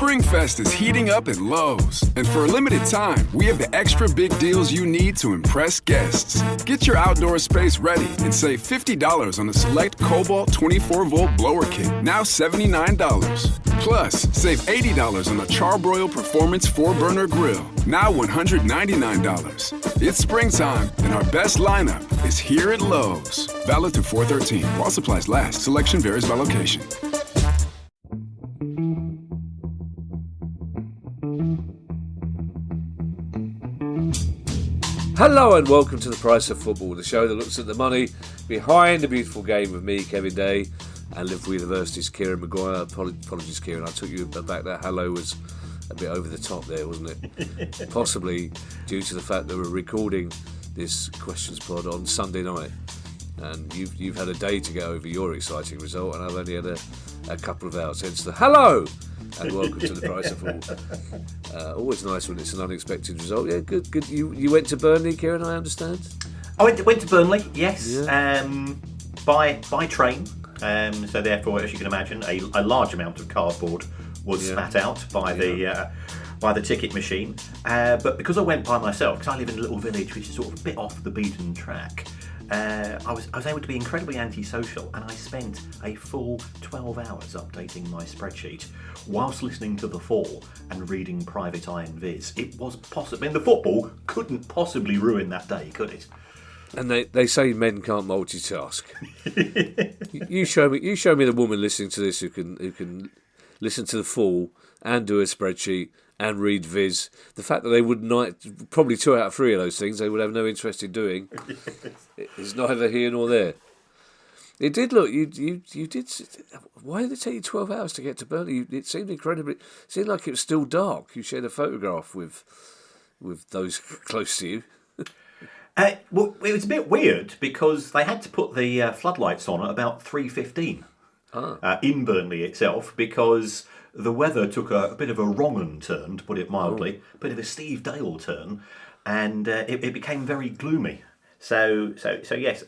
Springfest is heating up at Lowe's. And for a limited time, we have the extra big deals you need to impress guests. Get your outdoor space ready and save $50 on a select Cobalt 24-volt blower kit, now $79. Plus, save $80 on a Charbroil Performance 4-burner grill, now $199. It's springtime, and our best lineup is here at Lowe's. Valid through 4/13. While supplies last. Selection varies by location. Hello and welcome to The Price of Football, the show that looks at the money behind the beautiful game with me, Kevin Day, and Liverpool University's Kieran Maguire. Apologies, Kieran, I took you back. That hello was a bit over the top there, wasn't it? Possibly due to the fact that we're recording this questions pod on Sunday night, and you've had a day to go over your exciting result, and I've only had a couple of hours. Hence the hello and welcome to The Price of Football. Always nice when it's an unexpected result. Yeah, good. You went to Burnley, Kieran, I understand? I went to Burnley, yes, yeah. By train. So therefore, as you can imagine, a large amount of cardboard was spat out by the ticket machine. But because I went by myself, because I live in a little village which is sort of a bit off the beaten track, I was able to be incredibly antisocial, and I spent a full 12 hours updating my spreadsheet whilst listening to The Fall and reading Private Eye and Viz. It was possible. I mean, the football couldn't possibly ruin that day, could it? And they say men can't multitask. you show me the woman listening to this who can listen to The Fall and do a spreadsheet and read Viz. The fact that they would not, probably 2 out of 3 of those things, they would have no interest in doing. It's neither here nor there. It did look. You did. Why did it take you 12 hours to get to Burnley? It seemed incredibly. It seemed like it was still dark. You shared a photograph with those close to you. Well, it was a bit weird because they had to put the floodlights on at about 3:15 in Burnley itself, because the weather took a bit of a wrong turn, to put it mildly, a bit of a Steve Dale turn, and it became very gloomy. So yes,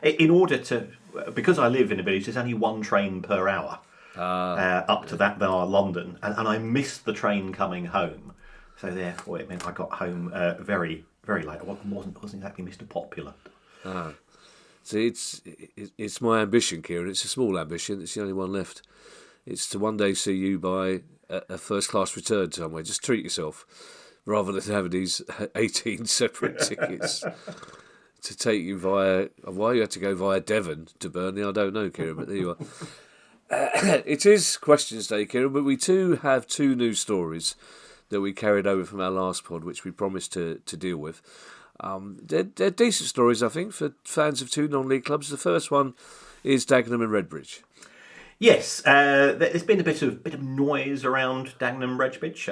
in order to, because I live in a village, there's only one train per hour up to that bar, London, and I missed the train coming home. So therefore, it meant I got home very, very late. I wasn't exactly Mr. Popular. See, it's my ambition, Kieran. It's a small ambition. It's the only one left. It's to one day see you buy a first-class return somewhere. Just treat yourself, rather than having these 18 separate tickets to take you via. Why you had to go via Devon to Burnley, I don't know, Kieran, but there you are. It is Questions Day, Kieran, but we too have 2 news stories that we carried over from our last pod, which we promised to deal with. They're decent stories, I think, for fans of 2 non-league clubs. The first one is Dagenham and Redbridge. Yes, there's been a bit of noise around Dagenham Redbridge.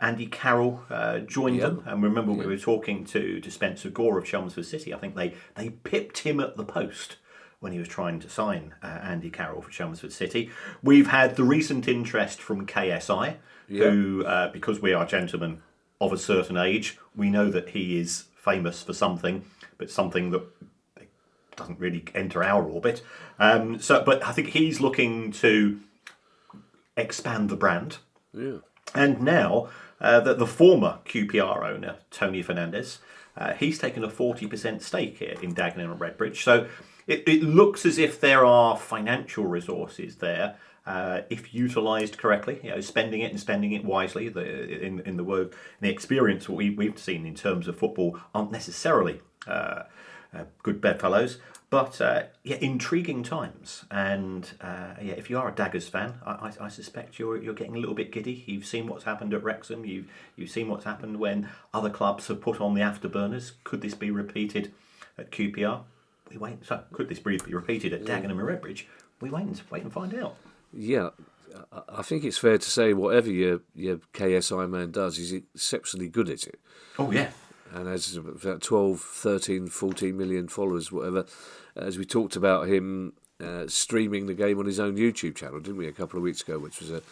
Andy Carroll joined them, and remember we were talking to Spencer Gore of Chelmsford City. I think they pipped him at the post when he was trying to sign Andy Carroll for Chelmsford City. We've had the recent interest from KSI, who, because we are gentlemen of a certain age, we know that he is famous for something, but something that doesn't really enter our orbit. But I think he's looking to expand the brand. Yeah. And now the former QPR owner, Tony Fernandez, he's taken a 40% stake here in Dagenham and Redbridge. So it looks as if there are financial resources there, if utilised correctly. Spending it wisely. In the experience what we've seen in terms of football aren't necessarily good bedfellows, but intriguing times. And if you are a Daggers fan, I suspect you're getting a little bit giddy. You've seen what's happened at Wrexham. You've seen what's happened when other clubs have put on the afterburners. Could this be repeated at QPR? We wait. So could this be repeated at Dagenham and Redbridge? We wait and find out. Yeah, I think it's fair to say whatever your KSI man does, he's exceptionally good at it. Oh yeah. And has about 12, 13, 14 million followers, whatever. As we talked about him streaming the game on his own YouTube channel, didn't we, a couple of weeks ago, which was a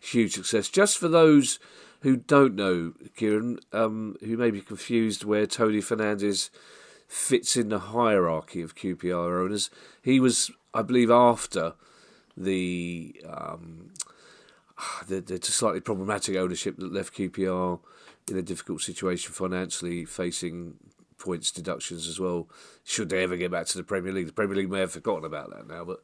huge success. Just for those who don't know, Kieran, who may be confused where Tony Fernandez fits in the hierarchy of QPR owners, he was, I believe, after the the slightly problematic ownership that left QPR in a difficult situation financially, facing points deductions as well. Should they ever get back to the Premier League? The Premier League may have forgotten about that now, but...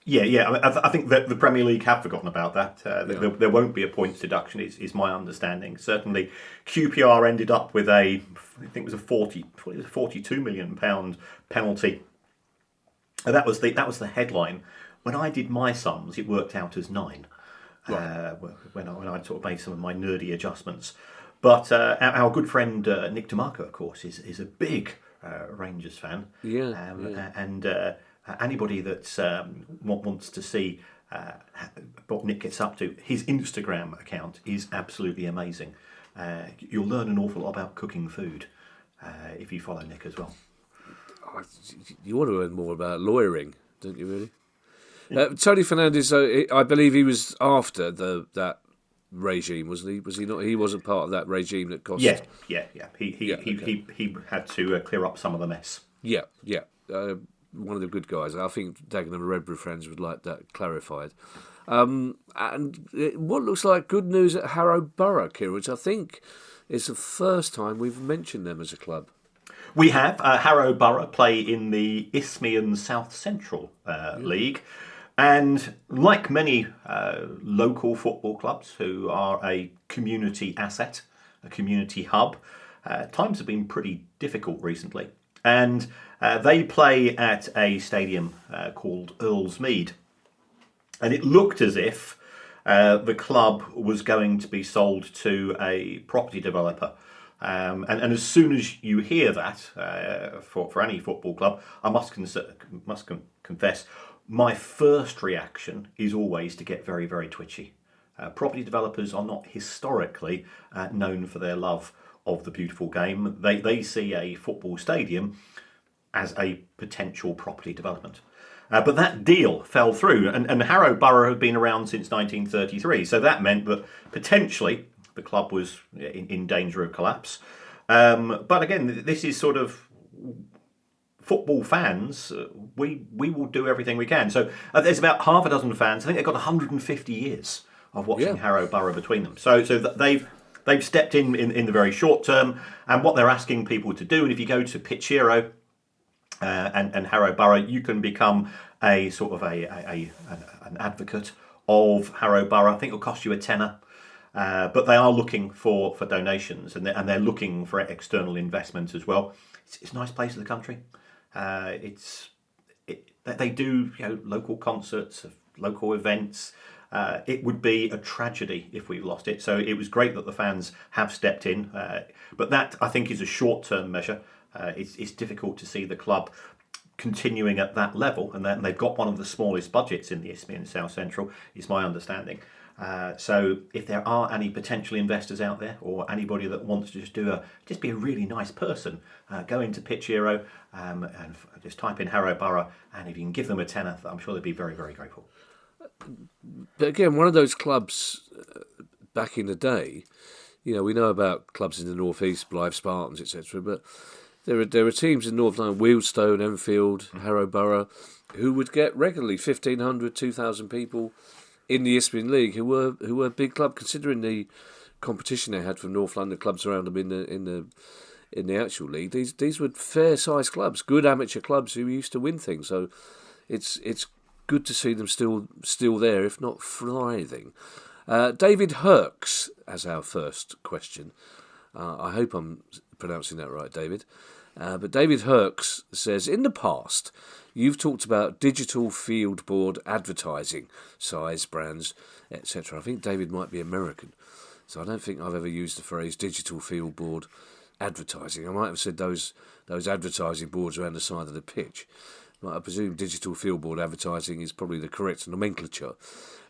Yeah. I think that the Premier League have forgotten about that. There won't be a points deduction, is my understanding. Certainly, QPR ended up with I think it was a £42 million penalty. And that was the headline. When I did my sums, it worked out as 9. Right. When I sort of made some of my nerdy adjustments. But our good friend Nick DeMarco, of course, is a big Rangers fan. And anybody that wants to see what Nick gets up to, his Instagram account is absolutely amazing. You'll learn an awful lot about cooking food if you follow Nick as well. You want to learn more about lawyering, don't you, really? Tony Fernandes, I believe he was after that regime, wasn't he? Was he not? He wasn't part of that regime that cost... Yeah. He had to clear up some of the mess. Yeah. One of the good guys. I think Dagenham Redbridge fans would like that clarified. And what looks like good news at Harrow Borough, Kieran, which I think is the first time we've mentioned them as a club. We have. Harrow Borough play in the Isthmian South Central League. And like many local football clubs who are a community asset, a community hub, times have been pretty difficult recently. And they play at a stadium called Earl's Mead. And it looked as if the club was going to be sold to a property developer. And as soon as you hear that, for any football club, I must confess, my first reaction is always to get very, very twitchy. Property developers are not historically known for their love of the beautiful game. They see a football stadium as a potential property development. But that deal fell through, and Harrow Borough had been around since 1933, so that meant that potentially the club was in danger of collapse. But again, this is sort of football fans. We will do everything we can. So there's about half a dozen fans. I think they've got 150 years of watching Harrow Borough between them. So they've stepped in the very short term, and what they're asking people to do. And if you go to Pitch Hero and Harrow Borough, you can become a sort of an advocate of Harrow Borough. I think it'll cost you a tenner. But they are looking for donations, and they're looking for external investment as well. It's a nice place in the country. They do local concerts, local events. It would be a tragedy if we lost it. So it was great that the fans have stepped in. But that, I think, is a short-term measure. It's difficult to see the club continuing at that level, and they've got one of the smallest budgets in the Isthmian South Central, is my understanding. So if there are any potential investors out there, or anybody that wants to just be a really nice person, go into Pitch Hero and just type in Harrow Borough, and if you can give them a tenner, I'm sure they'd be very, very grateful. But again, one of those clubs back in the day, we know about clubs in the North East, Blythe Spartans, etc. But there are teams in North London, Wealdstone, Enfield, Harrow Borough, who would get regularly 1,500, 2,000 people in the Isthmian League, who were a big club considering the competition they had from North London clubs around them in the actual league. These were fair sized clubs, good amateur clubs who used to win things. So it's good to see them still there, if not thriving. David Herks as our first question. I hope I'm pronouncing that right, David. But David Herks says, in the past, you've talked about digital field board advertising, size, brands, etc. I think David might be American, so I don't think I've ever used the phrase digital field board advertising. I might have said those advertising boards around the side of the pitch. But I presume digital field board advertising is probably the correct nomenclature.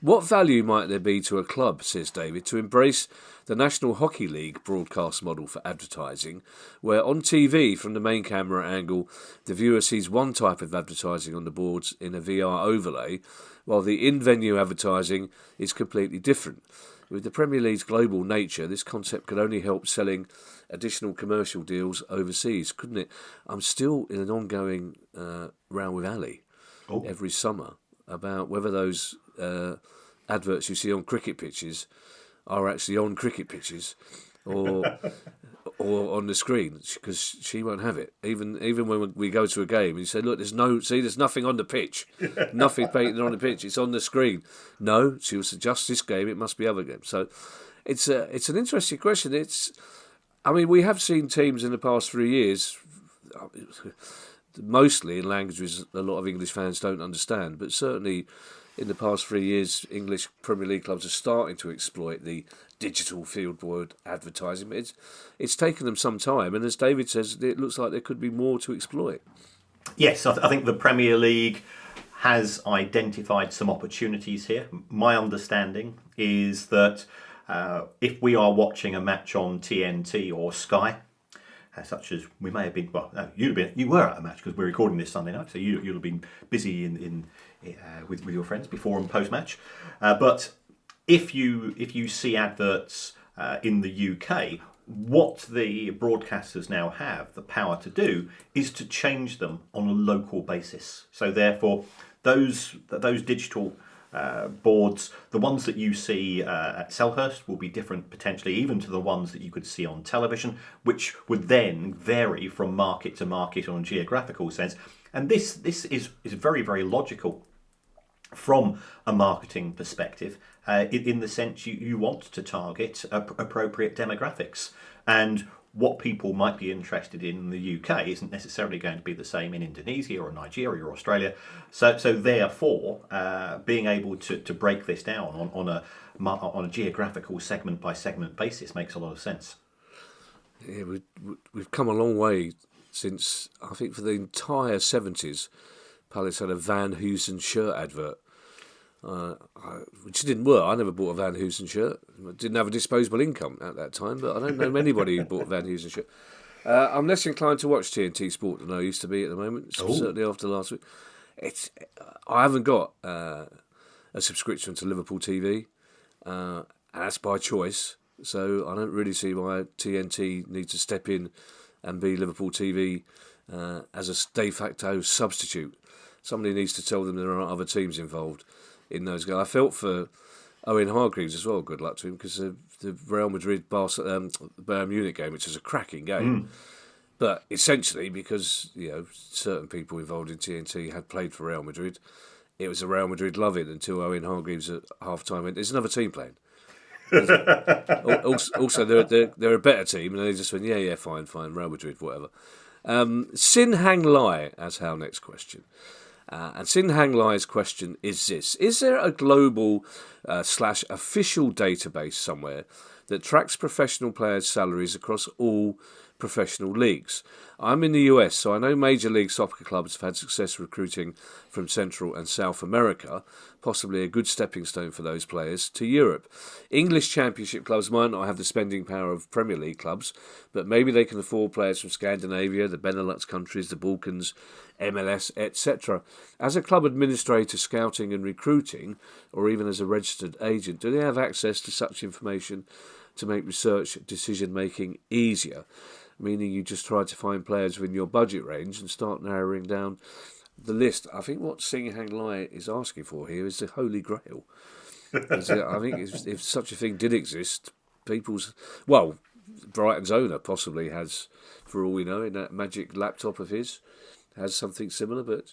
What value might there be to a club, says David, to embrace the National Hockey League broadcast model for advertising, where on TV, from the main camera angle, the viewer sees one type of advertising on the boards in a VR overlay, while the in-venue advertising is completely different. With the Premier League's global nature, this concept could only help selling additional commercial deals overseas, couldn't it? I'm still in an ongoing row with Ali every summer about whether those adverts you see on cricket pitches are actually on cricket pitches, or on the screen, because she won't have it. Even when we go to a game and you say, look, there's nothing on the pitch, nothing painted on the pitch. It's on the screen. No, she will suggest this game. It must be other games. So it's an interesting question. We have seen teams in the past 3 years, mostly in languages a lot of English fans don't understand, but certainly in the past 3 years, English Premier League clubs are starting to exploit the digital fieldboard advertising. But it's taken them some time, and as David says, it looks like there could be more to exploit. Yes, I think the Premier League has identified some opportunities here. My understanding is that if we are watching a match on TNT or Sky, such as we may have been, you were at a match because we're recording this Sunday night, so you'll have been busy with your friends before and post match. But if you see adverts in the UK, what the broadcasters now have the power to do is to change them on a local basis. So therefore, those digital boards, the ones that you see at Selhurst will be different potentially even to the ones that you could see on television, which would then vary from market to market on a geographical sense. And this is very, very logical from a marketing perspective, in the sense you want to target appropriate demographics. And what people might be interested in the UK isn't necessarily going to be the same in Indonesia or Nigeria or Australia. So therefore, being able to break this down on a geographical segment by segment basis makes a lot of sense. Yeah, we've come a long way since, I think, for the entire 70s, Palace had a Van Heusen shirt advert, which didn't work. I never bought a Van Heusen shirt. I didn't have a disposable income at that time, but I don't know anybody who bought a Van Heusen shirt. I'm less inclined to watch TNT Sport than I used to be at the moment, certainly after last week. I haven't got a subscription to Liverpool TV, and that's by choice, so I don't really see why TNT needs to step in and be Liverpool TV as a de facto substitute. Somebody needs to tell them there are other teams involved in those games. I felt for Owen Hargreaves as well, good luck to him, because the Real Madrid Bayern Munich game, which was a cracking game, but essentially because certain people involved in TNT had played for Real Madrid, it was a Real Madrid love-in until Owen Hargreaves at half-time went, there's another team playing. Also, they're a better team, and they just went, yeah, fine, Real Madrid, whatever. Sin Hang Lai as our next question. And Sin Hang Lai's question is this: is there a global / official database somewhere that tracks professional players' salaries across all professional leagues? I'm in the US, so I know Major League Soccer clubs have had success recruiting from Central and South America, possibly a good stepping stone for those players to Europe. English Championship clubs might not have the spending power of Premier League clubs, but maybe they can afford players from Scandinavia, the Benelux countries, the Balkans, MLS, etc. As a club administrator scouting and recruiting, or even as a registered agent, do they have access to such information to make research decision-making easier? Meaning you just try to find players within your budget range and start narrowing down the list. I think what Sin Hang Lai is asking for here is the Holy Grail. I think if such a thing did exist, Brighton's owner possibly has, for all we know, in that magic laptop of his, has something similar. But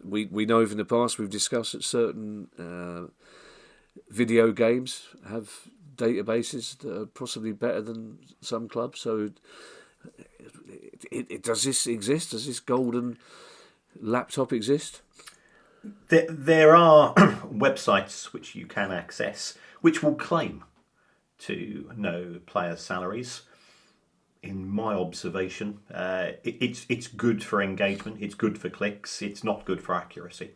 we know from the past we've discussed that certain video games have databases that are possibly better than some clubs. So does this exist? Does this golden laptop exist? There are websites which you can access which will claim to know players' salaries. In my observation, it's good for engagement, it's good for clicks, it's not good for accuracy.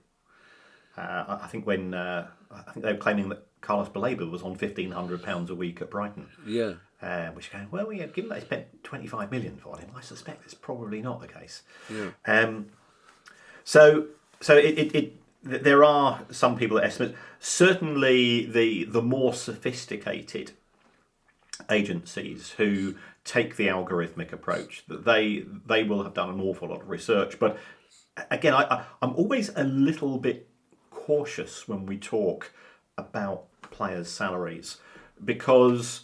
I think they were claiming that Carlos Baleba was on £1,500 a week at Brighton. Yeah. Which going, well, given they spent 25 million for him, I suspect it's probably not the case. Yeah. So there are some people that estimate. Certainly, the more sophisticated agencies who take the algorithmic approach, that they will have done an awful lot of research. But again, I'm always a little bit cautious when we talk about players' salaries, because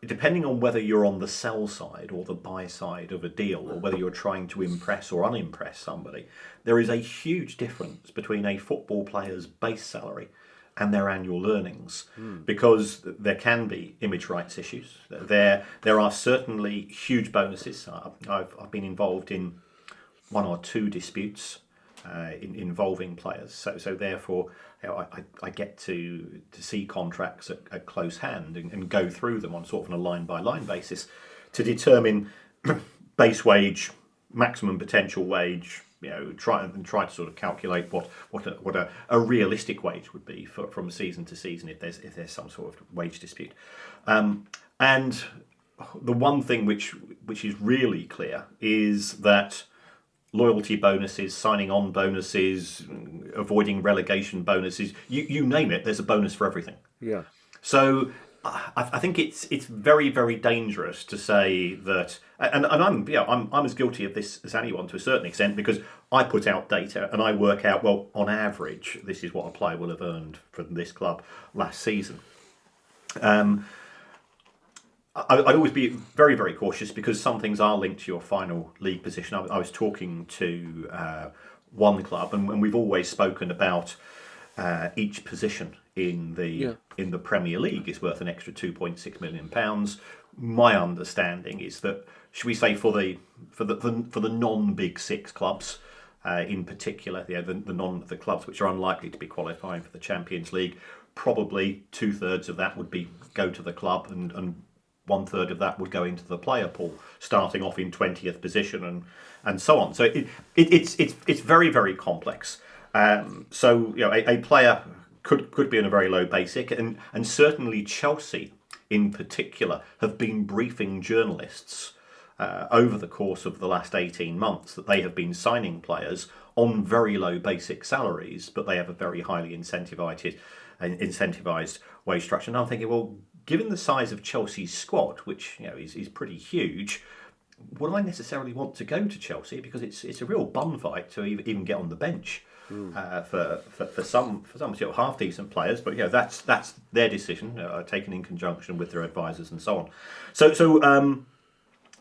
depending on whether you're on the sell side or the buy side of a deal, or whether you're trying to impress or unimpress somebody, there is a huge difference between a football player's base salary and their annual earnings, because there can be image rights issues. There are certainly huge bonuses. I've been involved in one or two disputes involving players, so therefore, I get to see contracts at close hand and go through them on sort of a line by line basis to determine base wage, maximum potential wage. Try to sort of calculate what a realistic wage would be from season to season if there's some sort of wage dispute. And the one thing which is really clear is that loyalty bonuses, signing on bonuses, avoiding relegation bonuses, you name it, there's a bonus for everything. Yeah. So I think it's very, very dangerous to say that, and I'm as guilty of this as anyone to a certain extent, because I put out data and I work out, well, on average, this is what a player will have earned from this club last season. I'd always be very, very cautious, because some things are linked to your final league position. I was talking to one club, and we've always spoken about each position in the Premier League is worth an extra £2.6 million. My understanding is that, should we say, for the non-Big Six clubs in particular, the clubs which are unlikely to be qualifying for the Champions League, probably 2/3 of that would go to the club, and 1/3 of that would go into the player pool, starting off in 20th position and so on. So it's very, very complex. So a player could be in a very low basic, and certainly Chelsea in particular have been briefing journalists over the course of the last 18 months that they have been signing players on very low basic salaries, but they have a very highly incentivized wage structure. And I'm thinking, well, given the size of Chelsea's squad, which is pretty huge, would I necessarily want to go to Chelsea? Because it's a real bum fight to even get on the bench for some half decent players. But that's their decision, taken in conjunction with their advisors and so on. So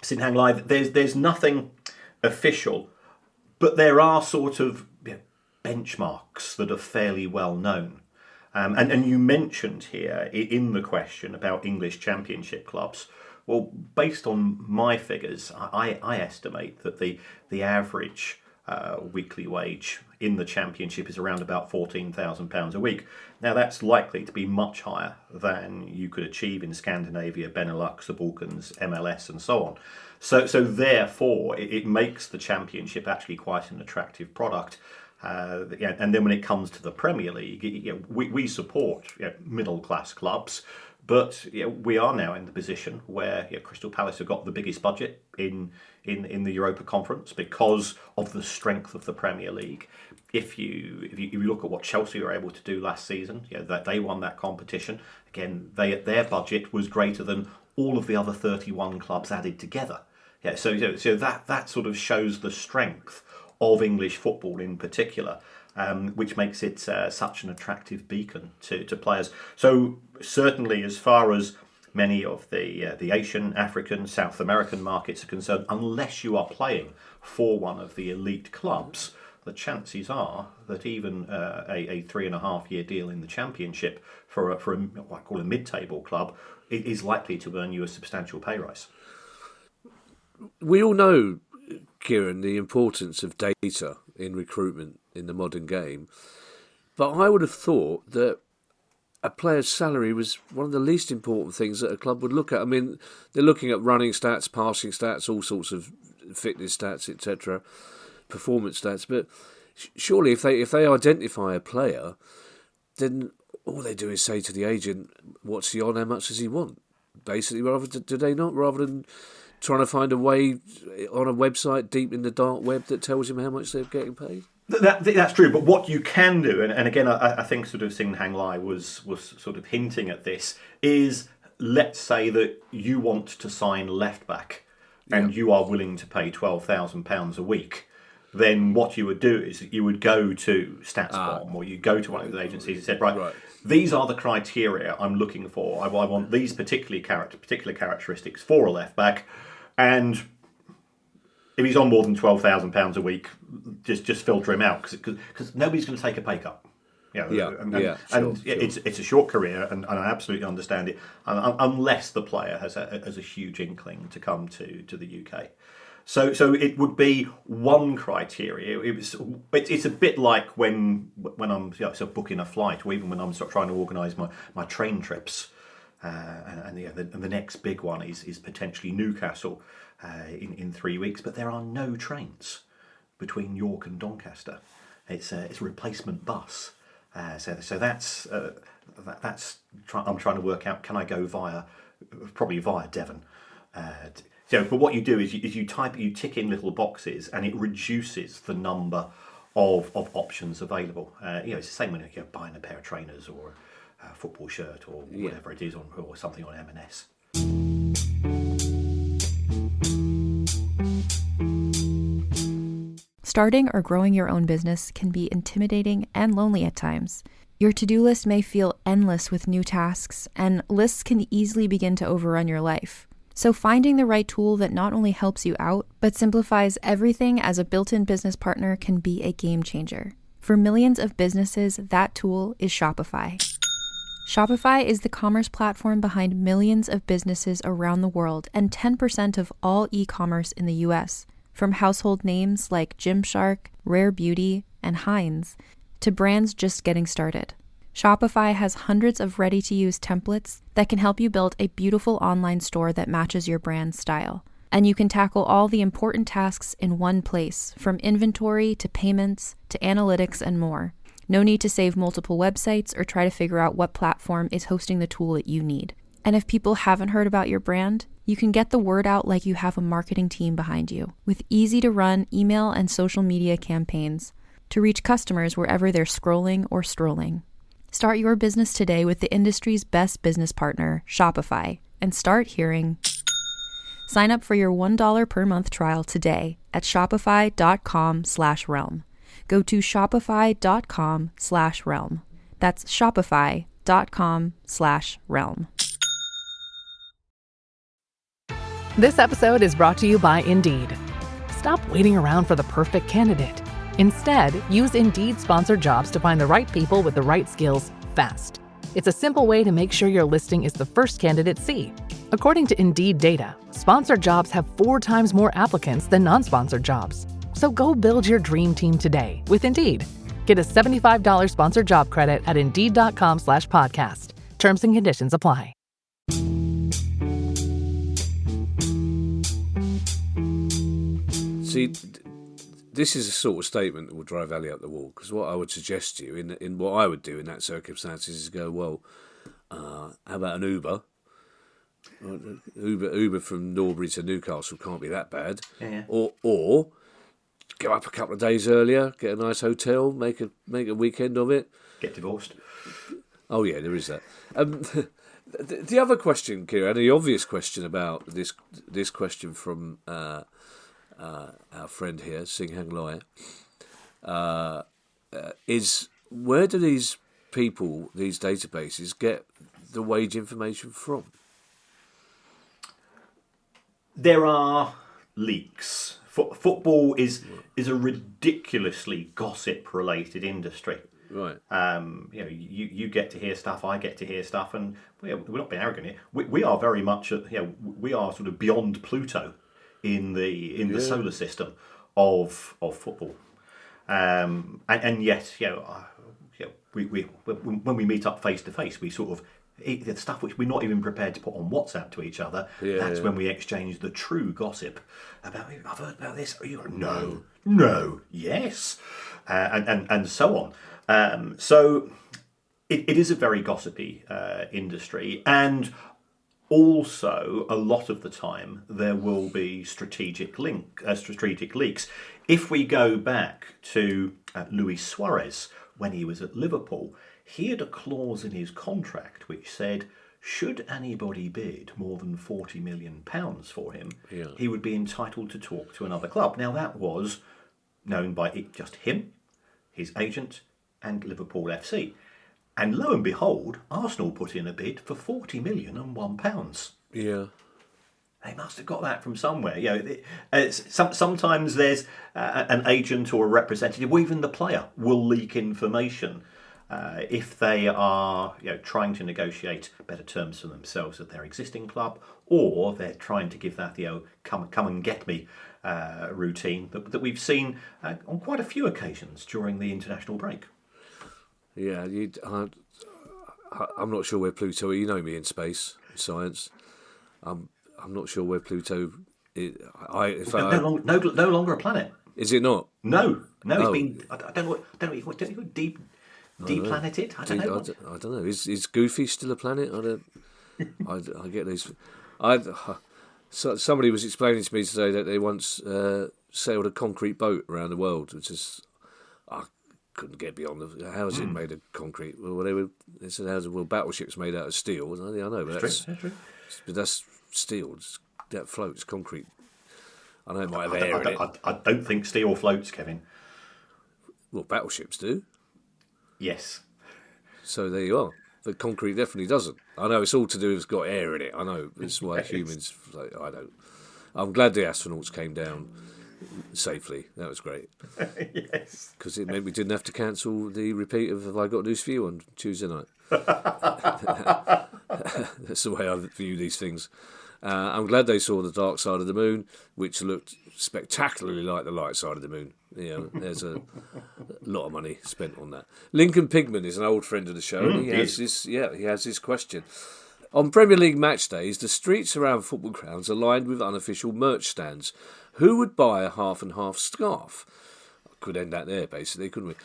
Sinhang Live, there's nothing official, but there are sort of benchmarks that are fairly well known. And you mentioned here in the question about English Championship clubs. Well, based on my figures, I estimate that the average weekly wage in the Championship is around about £14,000 a week. Now, that's likely to be much higher than you could achieve in Scandinavia, Benelux, the Balkans, MLS, and so on. So therefore, it makes the Championship actually quite an attractive product. And then when it comes to the Premier League, we support middle-class clubs, but we are now in the position where Crystal Palace have got the biggest budget in the Europa Conference because of the strength of the Premier League. If you look at what Chelsea were able to do last season, that they won that competition. Again, their budget was greater than all of the other 31 clubs added together. So that sort of shows the strength of English football in particular, which makes it such an attractive beacon to players. So certainly, as far as many of the Asian, African, South American markets are concerned, unless you are playing for one of the elite clubs, the chances are that even a 3.5-year deal in the Championship for what I call a mid-table club is likely to earn you a substantial pay rise. We all know, Kieran, the importance of data in recruitment in the modern game, but I would have thought that a player's salary was one of the least important things that a club would look at. I mean, they're looking at running stats, passing stats, all sorts of fitness stats, etc., performance stats. But surely, if they identify a player, then all they do is say to the agent, "What's he on? How much does he want?" Basically, do they not? Rather than trying to find a way on a website deep in the dark web that tells him how much they're getting paid? That's true, but what you can do, and again, I think sort of Sing Hang Lai was sort of hinting at this, is let's say that you want to sign left back and you are willing to pay £12,000 a week. then what you would do is you would go to StatsBomb or you go to one of those agencies and said, right, these are the criteria I'm looking for. I want these particular characteristics for a left back, and if he's on more than £12,000 a week, just filter him out because nobody's going to take a pay cut. It's a short career, and I absolutely understand it, unless the player has a huge inkling to come to the UK. So it would be one criteria. It's a bit like when I'm booking a flight, or even when I'm trying to organise my train trips, and the next big one is potentially Newcastle in 3 weeks, but there are no trains between York and Doncaster. It's a replacement bus. So that's I'm trying to work out, can I go probably via Devon. But what you do is you tick in little boxes, and it reduces the number of options available. It's the same when you're buying a pair of trainers or a football shirt or whatever it is, or something on M&S. Starting or growing your own business can be intimidating and lonely at times. Your to-do list may feel endless with new tasks, and lists can easily begin to overrun your life. So finding the right tool that not only helps you out, but simplifies everything as a built-in business partner can be a game changer. For millions of businesses, that tool is Shopify. Shopify is the commerce platform behind millions of businesses around the world and 10% of all e-commerce in the US. From household names like Gymshark, Rare Beauty, and Heinz, to brands just getting started. Shopify has hundreds of ready-to-use templates that can help you build a beautiful online store that matches your brand's style. And you can tackle all the important tasks in one place, from inventory to payments to analytics and more. No need to save multiple websites or try to figure out what platform is hosting the tool that you need. And if people haven't heard about your brand, you can get the word out like you have a marketing team behind you, with easy-to-run email and social media campaigns to reach customers wherever they're scrolling or strolling. Start your business today with the industry's best business partner, Shopify, and start hearing. Sign up for your $1 per month trial today at shopify.com/realm. Go to shopify.com/realm. That's shopify.com/realm. This episode is brought to you by Indeed. Stop waiting around for the perfect candidate. Instead, use Indeed sponsored jobs to find the right people with the right skills fast. It's a simple way to make sure your listing is the first candidates see. According to Indeed data, sponsored jobs have 4 times more applicants than non-sponsored jobs. So go build your dream team today with Indeed. Get a $75 sponsored job credit at Indeed.com/podcast. Terms and conditions apply. See, this is a sort of statement that will drive Ali up the wall, because what I would suggest to you, in what I would do in that circumstances, is go, well, how about an Uber? Uber from Norbury to Newcastle can't be that bad. Yeah. Or go up a couple of days earlier, get a nice hotel, make a weekend of it. Get divorced. Oh yeah, there is that. The other question, Kieran, the obvious question about this question from our friend here, Singhang Lai, is where do these people, these databases, get the wage information from? There are leaks. Football is a ridiculously gossip-related industry. Right. You get to hear stuff, I get to hear stuff, and we're not being arrogant here. We are very much, we are sort of beyond Pluto in the solar system of football, and yet we when we meet up face to face, we sort of the stuff which we're not even prepared to put on WhatsApp to each other. That's when we exchange the true gossip about. I've heard about this. You go, no, yes, and so on. So it is a very gossipy industry, and also a lot of the time there will be strategic leaks. If we go back to Luis Suarez when he was at Liverpool, he had a clause in his contract which said, should anybody bid more than £40 million for him, he would be entitled to talk to another club. Now that was known by just him, his agent, and Liverpool FC. And lo and behold, Arsenal put in a bid for £40 million and £1. Yeah. They must have got that from somewhere. Sometimes there's an agent or a representative, or even the player, will leak information if they are trying to negotiate better terms for themselves at their existing club, or they're trying to give that come and get me routine that we've seen on quite a few occasions during the international break. Yeah, I'm not sure where Pluto. You know me in space science. I'm not sure where Pluto is. No longer a planet. Is it not? No. It's been. I don't know. Deplaneted. I don't know. Is Goofy still a planet? I get these. Somebody was explaining to me today that they once sailed a concrete boat around the world, which is I couldn't get beyond. How is it made of concrete? Well, they said battleship's made out of steel. I know, but that's true. But that's steel. That floats concrete. I know it might have air in it. I don't think steel floats, Kevin. Well, battleships do. Yes. So there you are. But concrete definitely doesn't. I know it's all to do with it's got air in it. I know. It's why humans float. I don't. I'm glad the astronauts came down safely. That was great. Yes. Because it meant we didn't have to cancel the repeat of Have I Got News for You on Tuesday night. That's the way I view these things. I'm glad they saw the dark side of the moon, which looked spectacularly like the light side of the moon. There's a lot of money spent on that. Lincoln Pigman is an old friend of the show. And he has this question. On Premier League match days, the streets around football grounds are lined with unofficial merch stands. Who would buy a half and half scarf? Could end that there, basically, couldn't we?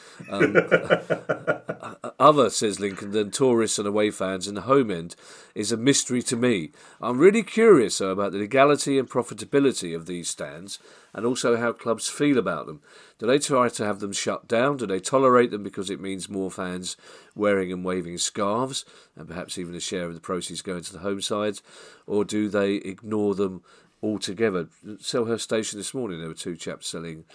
Other, says Lincoln, than tourists and away fans in the home end is a mystery to me. I'm really curious, though, about the legality and profitability of these stands and also how clubs feel about them. Do they try to have them shut down? Do they tolerate them because it means more fans wearing and waving scarves and perhaps even a share of the proceeds going to the home sides? Or do they ignore them altogether? Selhurst Station this morning, there were two chaps selling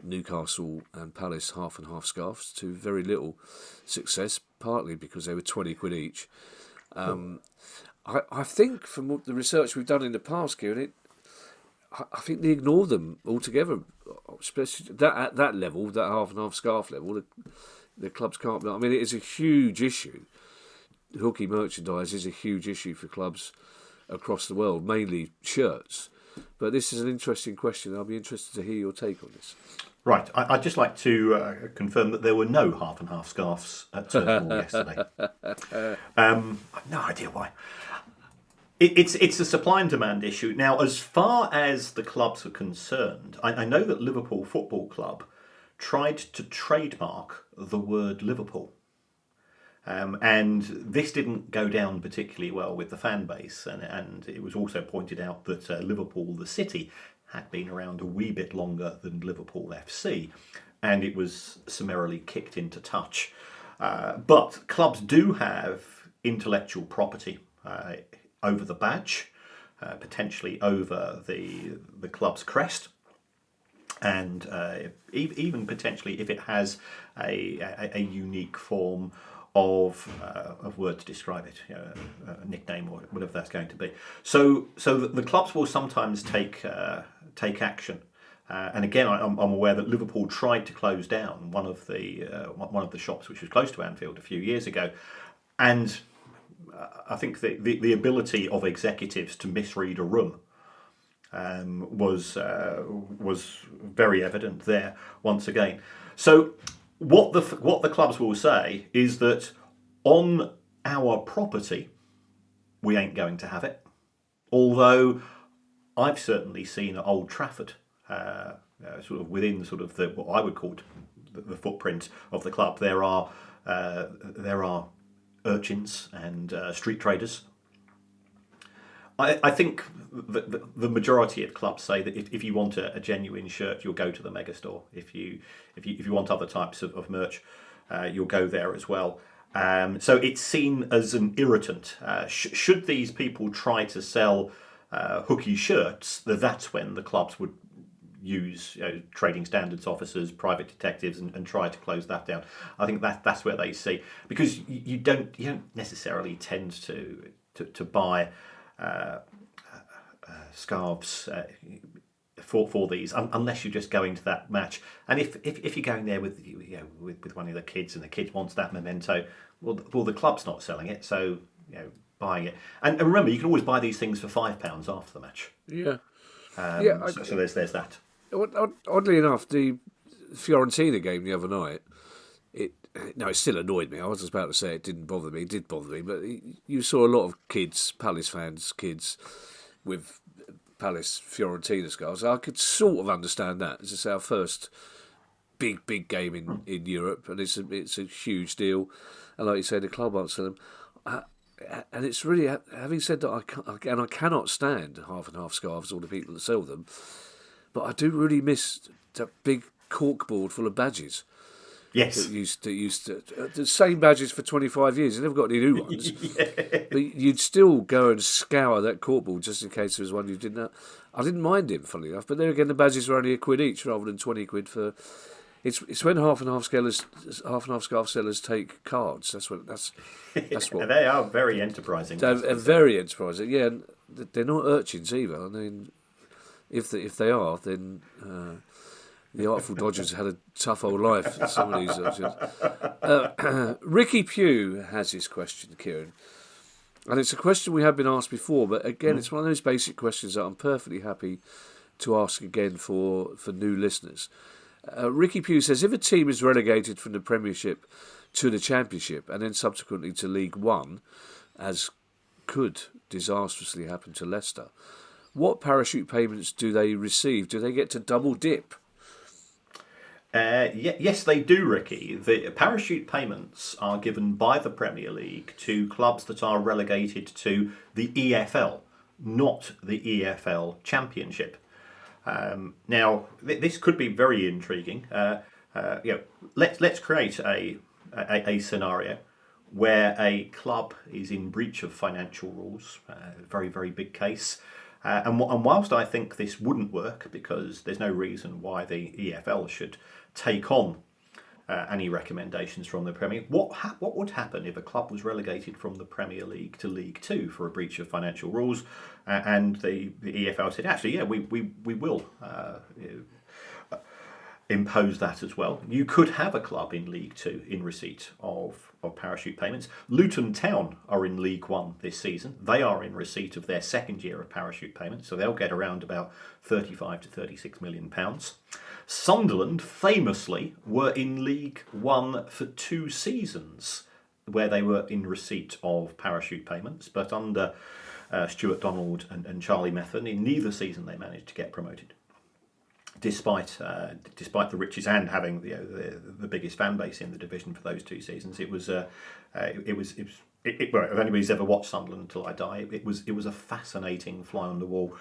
Newcastle and Palace half and half scarves to very little success, partly because they were 20 quid each. I think from the research we've done in the past, Kieran, I think they ignore them altogether, especially at that level, that half and half scarf level. The clubs can't. I mean, it is a huge issue. Hooky merchandise is a huge issue for clubs across the world, mainly shirts. But this is an interesting question. I'll be interested to hear your take on this. Right. I'd just like to confirm that there were no half and half scarves at Turf Moor yesterday. I've no idea why. It's a supply and demand issue. Now, as far as the clubs are concerned, I know that Liverpool Football Club tried to trademark the word Liverpool. And this didn't go down particularly well with the fan base, and it was also pointed out that Liverpool, the city, had been around a wee bit longer than Liverpool FC, and it was summarily kicked into touch. But clubs do have intellectual property over the badge, potentially over the club's crest, and even potentially if it has a unique form of word to describe it, a nickname or whatever that's going to be. So the clubs will sometimes take action. And again, I'm aware that Liverpool tried to close down one of the shops which was close to Anfield a few years ago, and I think the ability of executives to misread a room was very evident there once again. So what the clubs will say is that on our property, we ain't going to have it. Although I've certainly seen at Old Trafford, sort of within sort of what I would call the footprint of the club, there are urchins and street traders. I think the majority of clubs say that if you want a genuine shirt, you'll go to the megastore. If you want other types of merch, you'll go there as well. So it's seen as an irritant. Should these people try to sell hooky shirts, that's when the clubs would use trading standards officers, private detectives, and try to close that down. I think that's where they see, because you don't necessarily tend to buy scarves for these unless you're just going to that match. And if you're going there with one of the kids and the kid wants that memento, well the club's not selling it, so buying it. And remember, you can always buy these things for £5 after the match. Yeah. So there's that. Oddly enough, the Fiorentina game the other night, it still annoyed me. I was about to say it didn't bother me. It did bother me, but you saw a lot of kids, Palace fans, kids with Palace Fiorentina scarves. I could sort of understand that. This is our first big game in Europe, and it's a huge deal. And like you say, the club won't sell them. And it's really, having said that, I cannot stand half and half scarves or the people that sell them, but I do really miss that big corkboard full of badges. Yes. That used to the same badges for 25 years. You never got any new ones. Yeah. But you'd still go and scour that corkboard just in case there was one you didn't know. I didn't mind him, funnily enough, but there again, the badges were only £1 each rather than 20 quid for. It's when half and half scarf sellers take cards. That's what. They are very enterprising. They're very enterprising. Yeah, and they're not urchins either. I mean, if they are, then the Artful Dodgers had a tough old life. Some of these urchins. Ricky Pugh has this question, Kieran, and it's a question we have been asked before, but again, it's one of those basic questions that I'm perfectly happy to ask again for new listeners. Ricky Pugh says, if a team is relegated from the Premiership to the Championship and then subsequently to League One, as could disastrously happen to Leicester, what parachute payments do they receive? Do they get to double dip? Yes, they do, Ricky. The parachute payments are given by the Premier League to clubs that are relegated to the EFL, not the EFL Championship. Now, this could be very intriguing. Let's create a scenario where a club is in breach of financial rules, very, very big case. And whilst I think this wouldn't work, because there's no reason why the EFL should take on any recommendations from the Premier, what would happen if a club was relegated from the Premier League to League Two for a breach of financial rules, and the EFL said, actually, yeah, we will impose that as well. You could have a club in League Two in receipt of parachute payments. Luton Town are in League One this season. They are in receipt of their second year of parachute payments, so they'll get around about £35 to £36 million. Sunderland famously were in League One for 2 seasons, where they were in receipt of parachute payments, but under Stuart Donald and Charlie Methven, in neither season they managed to get promoted, despite the riches and having the biggest fan base in the division for those 2 seasons. If anybody's ever watched Sunderland Until I Die, it was a fascinating fly on the wall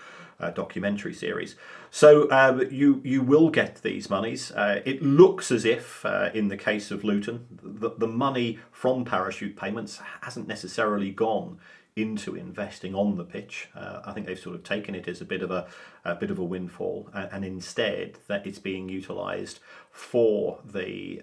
documentary series. So you will get these monies. It looks as if, in the case of Luton, the money from parachute payments hasn't necessarily gone into investing on the pitch. I think they've sort of taken it as a bit of a windfall, and instead that it's being utilised for the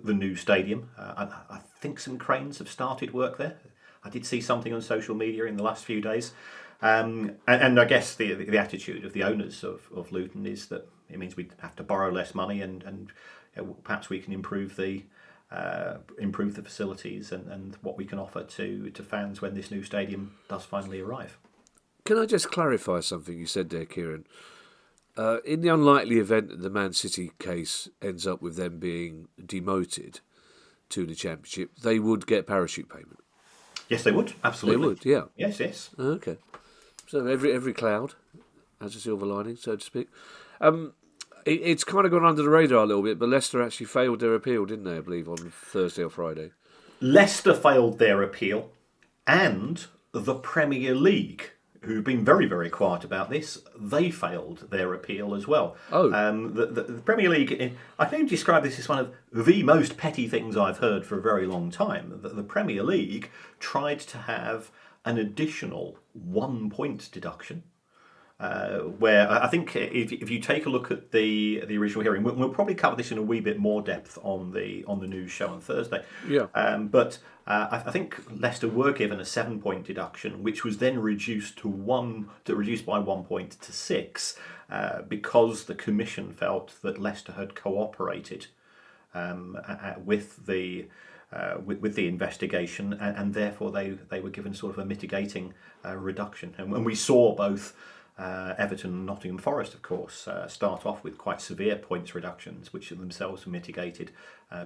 new stadium. I think some cranes have started work there. I did see something on social media in the last few days, and I guess the attitude of the owners of Luton is that it means we have to borrow less money, and perhaps we can improve the facilities and what we can offer to fans when this new stadium does finally arrive. Can I just clarify something you said there, Kieran? In the unlikely event that the Man City case ends up with them being demoted to the Championship, they would get parachute payment? Yes, they would. Absolutely. They would, yeah. Yes. Okay. So every cloud has a silver lining, so to speak. It's kind of gone under the radar a little bit, but Leicester actually failed their appeal, didn't they, I believe, on Thursday or Friday? Leicester failed their appeal, and the Premier League, who've been very, very quiet about this, they failed their appeal as well. Oh. The Premier League, I can only describe this as one of the most petty things I've heard for a very long time. The Premier League tried to have an additional 1 point deduction where I think if you take a look at the original hearing, we'll probably cover this in a wee bit more depth on the news show on Thursday. Yeah. But I think Leicester were given a 7-point deduction, which was then reduced by 1 point to 6, because the Commission felt that Leicester had cooperated with the investigation, and therefore they were given sort of a mitigating reduction. And we saw both Everton and Nottingham Forest, of course, start off with quite severe points reductions, which themselves were mitigated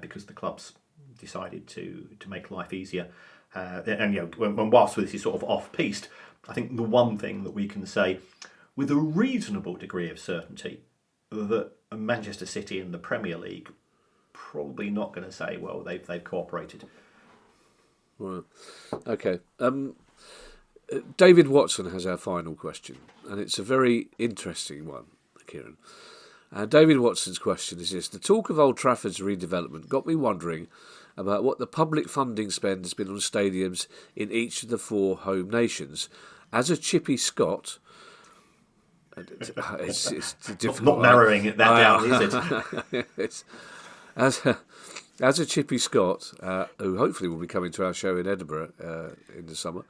because the clubs decided to make life easier. And whilst this is sort of off-piste, I think the one thing that we can say with a reasonable degree of certainty that Manchester City in the Premier League probably not going to say, well, they've cooperated. Right. Okay. David Watson has our final question, and it's a very interesting one, Kieran. David Watson's question is this: the talk of Old Trafford's redevelopment got me wondering about what the public funding spend has been on stadiums in each of the 4 home nations. As a chippy Scot, it's difficult. Not narrowing that down, is it? As a chippy Scot, who hopefully will be coming to our show in Edinburgh in the summer,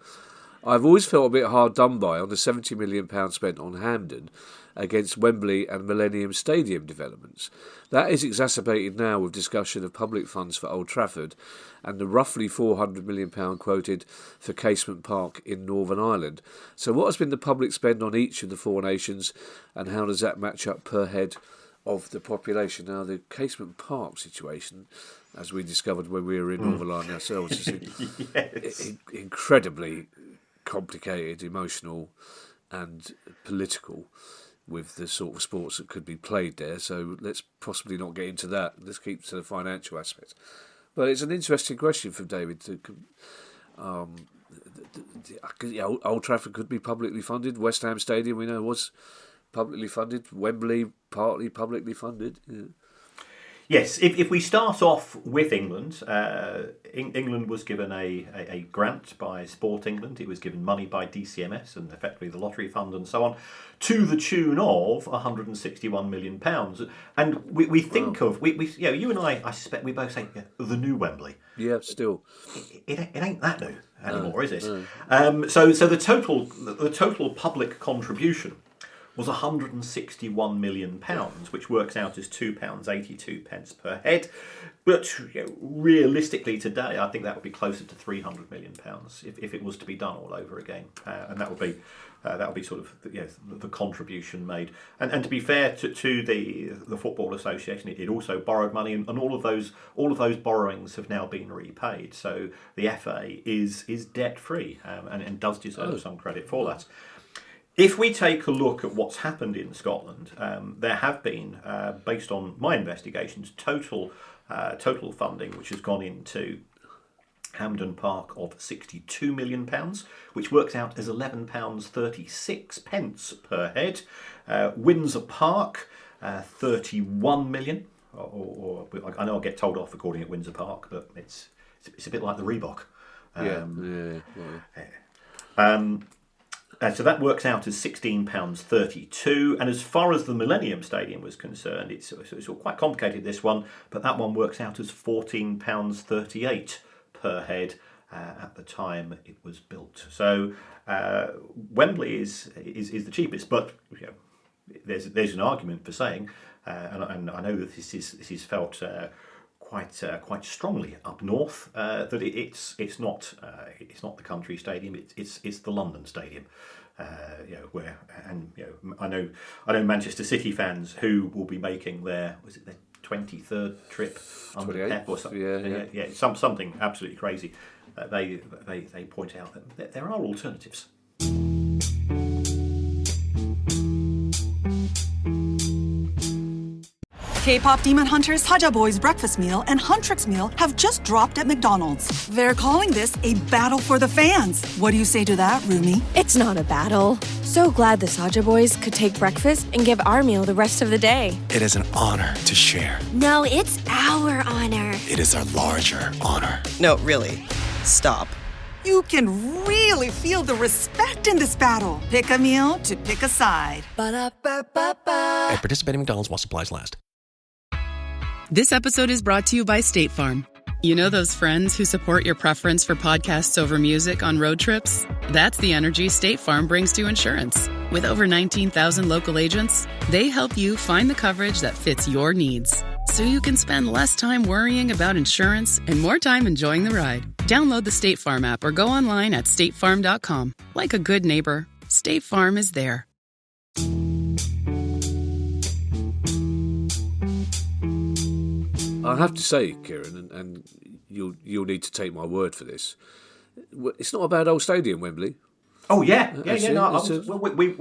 I've always felt a bit hard done by on the £70 million spent on Hampden against Wembley and Millennium Stadium developments. That is exacerbated now with discussion of public funds for Old Trafford and the roughly £400 million quoted for Casement Park in Northern Ireland. So what has been the public spend on each of the 4 nations, and how does that match up per head of the population? Now, the Casement Park situation, as we discovered when we were in Northern Ireland ourselves, is incredibly complicated, emotional and political with the sort of sports that could be played there. So let's possibly not get into that. Let's keep to the financial aspect. But it's an interesting question from David. Old Trafford could be publicly funded. West Ham Stadium, we know, was publicly funded. Wembley, partly publicly funded. Yeah. Yes, if we start off with England, England was given a grant by Sport England. It was given money by DCMS and effectively the Lottery Fund and so on, to the tune of £161 million. And we think of, you and I suspect we both say, the new Wembley. Yeah, still. It ain't that new anymore, is it? So the total public contribution was £161 million, which works out as £2.82 per head. But realistically today, I think that would be closer to £300 million if it was to be done all over again. And that would be sort of the contribution made. And to be fair to the Football Association, it also borrowed money, and all of those borrowings have now been repaid. So the FA is debt free and does deserve some credit for that. If we take a look at what's happened in Scotland, there have been, based on my investigations, total funding which has gone into Hampden Park of £62 million, which works out as £11.36 per head. Windsor Park, £31 million. Or I know I'll get told off for calling it Windsor Park, but it's a bit like the Reebok. So that works out as £16.32, and as far as the Millennium Stadium was concerned, it's quite complicated, this one, but that one works out as £14.38 per head at the time it was built. So Wembley is the cheapest, but there's an argument for saying, and I know that this is felt quite strongly up north, that it's not the Country Stadium, it's the London Stadium, where I know Manchester City fans who will be making their 23rd trip under Pep or something. Something absolutely crazy. They point out that there are alternatives. K-pop Demon Hunters Haja Boys breakfast meal and Huntrix meal have just dropped at McDonald's. They're calling this a battle for the fans. What do you say to that, Rumi? It's not a battle. So glad the Saja Boys could take breakfast and give our meal the rest of the day. It is an honor to share. No, it's our honor. It is our larger honor. No, really. Stop. You can really feel the respect in this battle. Pick a meal to pick a side. Ba-da-ba-ba-ba. At participating McDonald's while supplies last. This episode is brought to you by State Farm. You know those friends who support your preference for podcasts over music on road trips? That's the energy State Farm brings to insurance. With over 19,000 local agents, they help you find the coverage that fits your needs, so you can spend less time worrying about insurance and more time enjoying the ride. Download the State Farm app or go online at statefarm.com. Like a good neighbor, State Farm is there. I have to say, Kieran, and you'll need to take my word for this. It's not a bad old stadium, Wembley. Oh yeah. We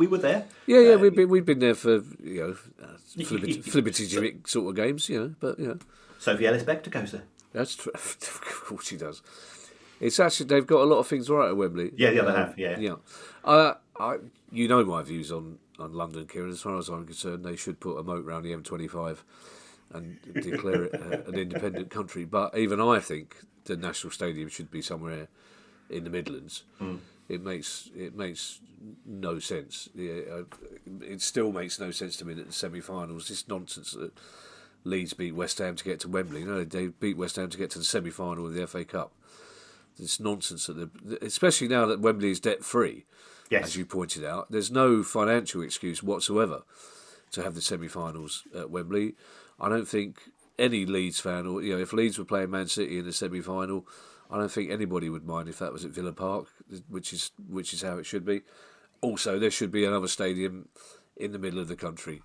were there. Yeah. We've been there for flibbity sort of games, But Sophie Ellis-Bextor goes there. That's true. Of course she does. It's actually they've got a lot of things right at Wembley. Yeah, the other half. Yeah. You know my views on London, Kieran. As far as I'm concerned, they should put a moat around the M25 and declare it an independent country. But even I think the National Stadium should be somewhere in the Midlands. It makes no sense. It still makes no sense to me that the semi-finals, this nonsense that Leeds beat West Ham to get to Wembley. No, they beat West Ham to get to the semi-final of the FA Cup. It's nonsense that especially now that Wembley is debt-free, as you pointed out. There's no financial excuse whatsoever to have the semi-finals at Wembley. I don't think any Leeds fan, or if Leeds were playing Man City in the semi-final, I don't think anybody would mind if that was at Villa Park, which is how it should be. Also, there should be another stadium in the middle of the country.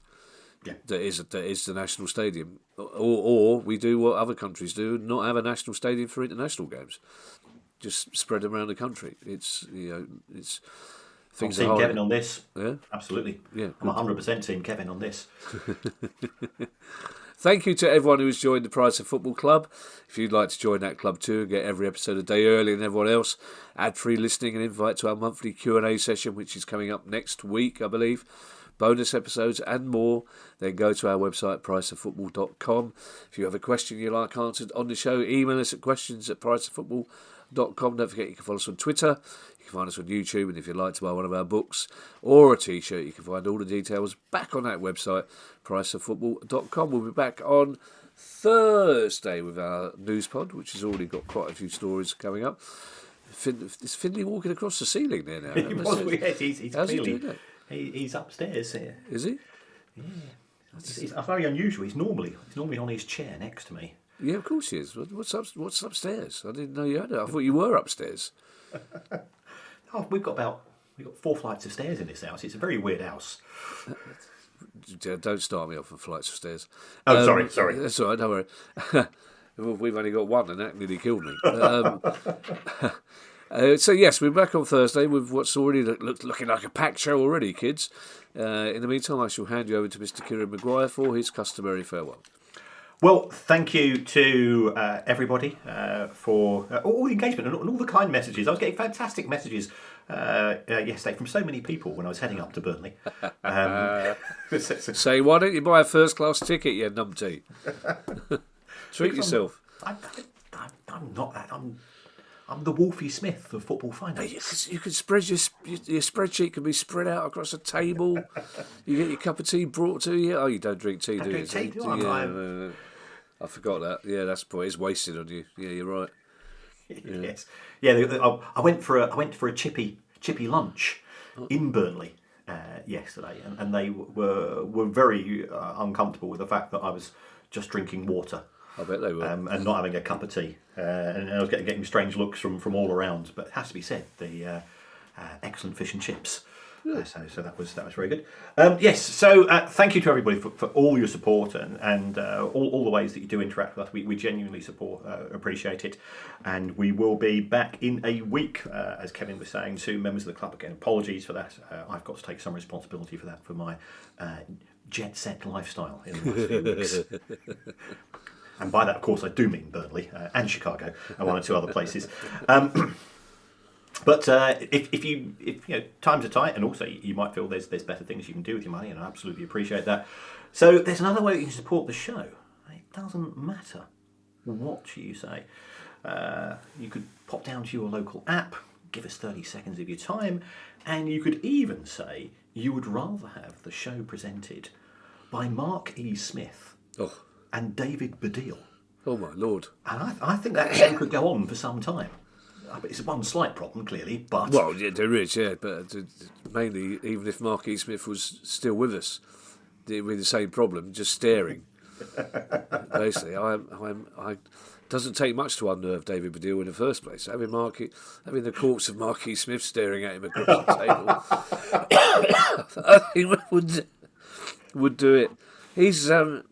Yeah. That is the national stadium, or we do what other countries do, not have a national stadium for international games. Just spread them around the country. It's I'm Team Kevin on this. Yeah, absolutely. Yeah, I'm 100% Team Kevin on this. Thank you to everyone who's joined the Price of Football Club. If you'd like to join that club too and get every episode a day earlier than everyone else, ad-free listening and invite to our monthly Q&A session, which is coming up next week, I believe. Bonus episodes and more, then go to our website, priceoffootball.com. If you have a question you like answered on the show, email us at questions@priceoffootball.com. Don't forget you can follow us on Twitter. You can find us on YouTube, and if you'd like to buy one of our books or a t-shirt, you can find all the details back on that website, priceoffootball.com. We'll be back on Thursday with our news pod, which has already got quite a few stories coming up. Is Finley walking across the ceiling there now? He's clearly... He's upstairs here. Is he? Yeah. It's very unusual. He's normally on his chair next to me. Yeah, of course he is. What's upstairs? I didn't know you had it. I thought you were upstairs. We've got 4 flights of stairs in this house. It's a very weird house. Don't start me off on flights of stairs. Oh, sorry. That's all right. Don't worry. We've only got one, and that nearly killed me. So yes, we're back on Thursday with what's already looking like a packed show already, kids. In the meantime, I shall hand you over to Mr. Kieran Maguire for his customary farewell. Well, thank you to everybody for all the engagement and all the kind messages. I was getting fantastic messages yesterday from so many people when I was heading up to Burnley. Say, why don't you buy a first-class ticket, you numpty? Treat yourself. I'm not that. I'm the Wolfie Smith of football finance. You can spread your spreadsheet can be spread out across a table. You get your cup of tea brought to you. Oh, you don't drink tea, do you? I forgot that. Yeah, that's the point. It's wasted on you. Yeah, you're right. Yeah. Yes. Yeah, I went for a chippy lunch in Burnley yesterday, and they were very uncomfortable with the fact that I was just drinking water. I bet they were. And not having a cup of tea. And I was getting strange looks from all around. But it has to be said, the excellent fish and chips. So that was very good. Yes, so thank you to everybody for all your support and all the ways that you do interact with us. We genuinely appreciate it. And we will be back in a week, as Kevin was saying, to members of the club. Again, apologies for that. I've got to take some responsibility for that, for my jet-set lifestyle in the last few weeks. And by that, of course, I do mean Burnley and Chicago and 1 or 2 other places. But if you times are tight, and also you might feel there's better things you can do with your money, and I absolutely appreciate that. So there's another way you can support the show. It doesn't matter what you say. You could pop down to your local app, give us 30 seconds of your time, and you could even say you would rather have the show presented by Mark E. Smith and David Baddiel. Oh, my Lord. And I think that show could go on for some time. It's one slight problem, clearly, but... Well, yeah, there is, yeah, but mainly, even if Mark E. Smith was still with us, it would be the same problem, just staring. Basically, I doesn't take much to unnerve David Baddiel in the first place. Having the corpse of Mark E. Smith staring at him across the table, I think would do it. He's a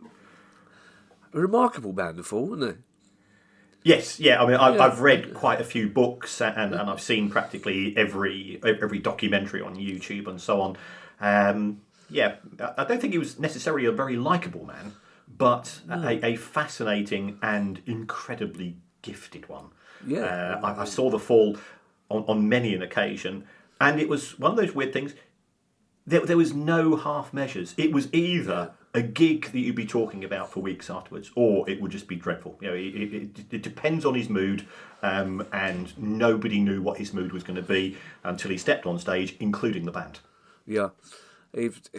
remarkable man, the Fall, isn't he? Yes, yeah. I mean, I've read quite a few books, and I've seen practically every documentary on YouTube and so on. Yeah, I don't think he was necessarily a very likeable man, but a fascinating and incredibly gifted one. Yeah, I saw The Fall on many an occasion, and it was one of those weird things. There was no half measures. It was either a gig that you'd be talking about for weeks afterwards, or it would just be dreadful. You know, it depends on his mood, and nobody knew what his mood was going to be until he stepped on stage, including the band. Yeah. It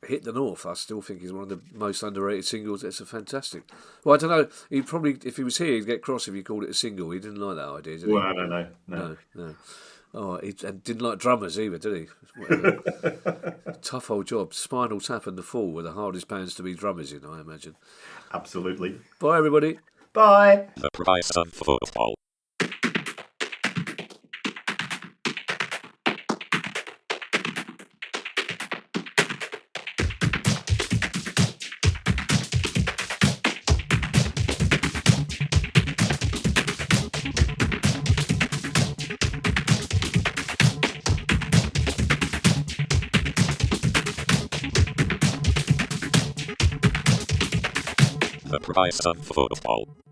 Hit the North, I still think is one of the most underrated singles. It's a fantastic. Well, I don't know. He'd probably, if he was here, he'd get cross if you called it a single. He didn't like that idea, did he? Well, no. Oh, and didn't like drummers either, did he? Tough old job. Spinal Tap and The Fall were the hardest bands to be drummers in, I imagine. Absolutely. Bye, everybody. Bye. The price of football. The price of football.